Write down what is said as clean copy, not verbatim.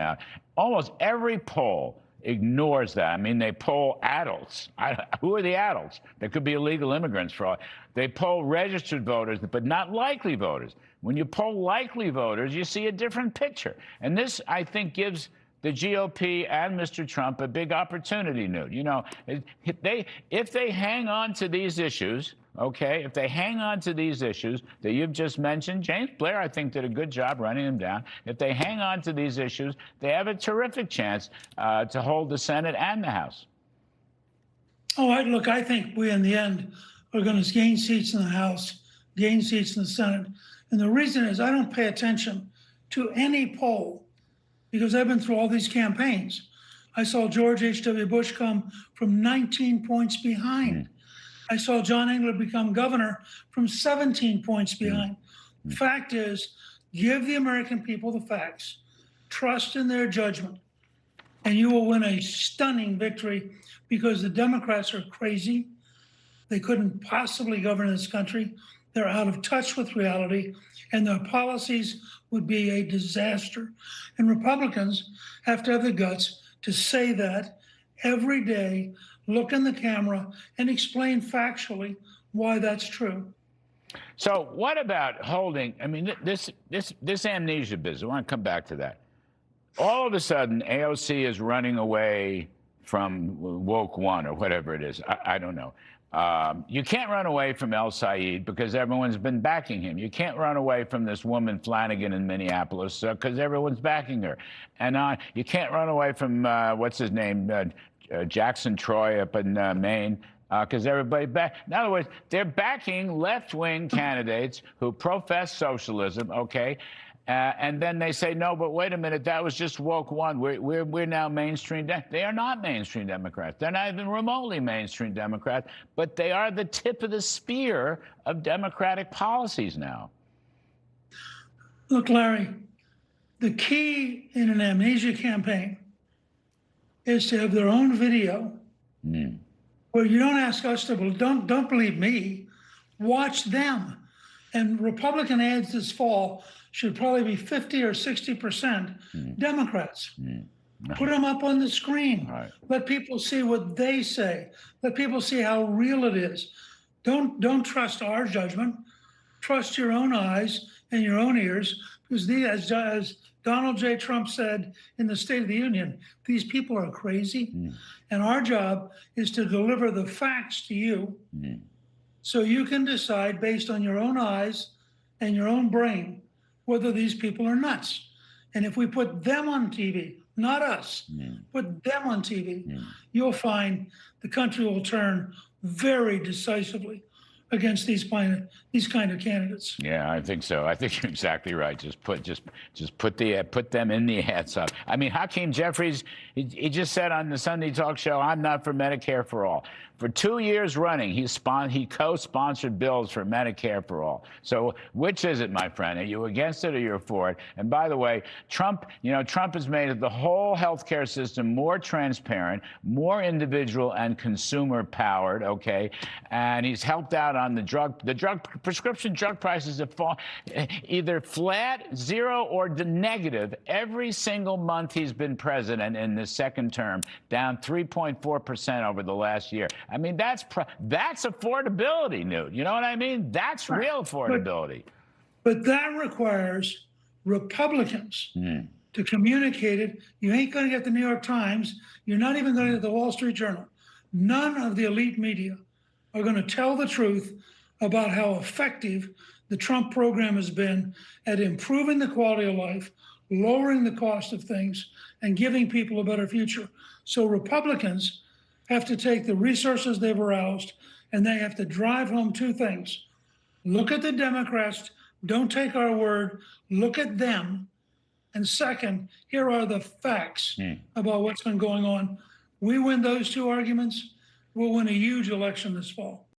turnout. Almost every poll ignores that. I mean, they poll adults. Who are the adults? They could be illegal immigrants for all. They poll registered voters, but not likely voters. When you poll likely voters, you see a different picture. And this, I think, gives the GOP and Mr. Trump a big opportunity, Newt. You know, if they hang on to these issues, okay, if they hang on to these issues that you've just mentioned, James Blair, I think, did a good job running them down. If they hang on to these issues, they have a terrific chance to hold the Senate and the House. Oh, look, I think we, in the end, are going to gain seats in the House, gain seats in the Senate. And the reason is I don't pay attention to any poll because I've been through all these campaigns. I saw George H.W. Bush come from 19 points behind. I saw John Engler become governor from 17 points behind. The fact is, give the American people the facts, trust in their judgment, and you will win a stunning victory because the Democrats are crazy. They couldn't possibly govern this country. They're out of touch with reality, and their policies would be a disaster. And Republicans have to have the guts to say that every day, look in the camera, and explain factually why that's true. So what about holding, I mean, this amnesia business, I want to come back to that. All of a sudden, AOC is running away from woke one or whatever it is. I don't know. You can't run away from El Said because everyone's been backing him. You can't run away from this woman Flanagan in Minneapolis because everyone's backing her. And you can't run away from, what's his name, Jackson Troy up in Maine, because everybody in other words, they're backing left-wing candidates who profess socialism, okay? And then they say, no, but wait a minute, that was just woke one. We're now mainstream. They are not mainstream Democrats. They're not even remotely mainstream Democrats, but they are the tip of the spear of Democratic policies now. Look, Larry, the key in an amnesia campaign is to have their own video where you don't ask us to, don't believe me, watch them. And Republican ads this fall should probably be 50 or 60% Democrats. Put them up on the screen. Right. Let people see what they say. Let people see how real it is. Don't trust our judgment. Trust your own eyes and your own ears, because as Donald J. Trump said in the State of the Union, these people are crazy. And our job is to deliver the facts to you so you can decide based on your own eyes and your own brain whether these people are nuts. And if we put them on TV, not us, put them on TV, you'll find the country will turn very decisively against these kind of candidates. Yeah, I think so. I think you're exactly right. Just put them in the ads up. I mean, Hakeem Jeffries, he just said on the Sunday talk show, I'm not for Medicare for all. For 2 years running, he co-sponsored bills for Medicare for all. So which is it, my friend? Are you against it or you're for it? And by the way, Trump has made the whole healthcare system more transparent, more individual and consumer powered, okay? And he's helped out on the prescription drug prices have fallen either flat, zero, or negative every single month he's been president in the second term, down 3.4% over the last year. I mean, that's affordability, Newt. You know what I mean? That's real affordability. But that requires Republicans to communicate it. You ain't going to get the New York Times. You're not even going to get the Wall Street Journal. None of the elite media are going to tell the truth about how effective the Trump program has been at improving the quality of life, lowering the cost of things, and giving people a better future. So Republicans have to take the resources they've aroused and they have to drive home two things. Look at the Democrats, don't take our word, look at them. And second, here are the facts about what's been going on. We win those two arguments, we'll win a huge election this fall.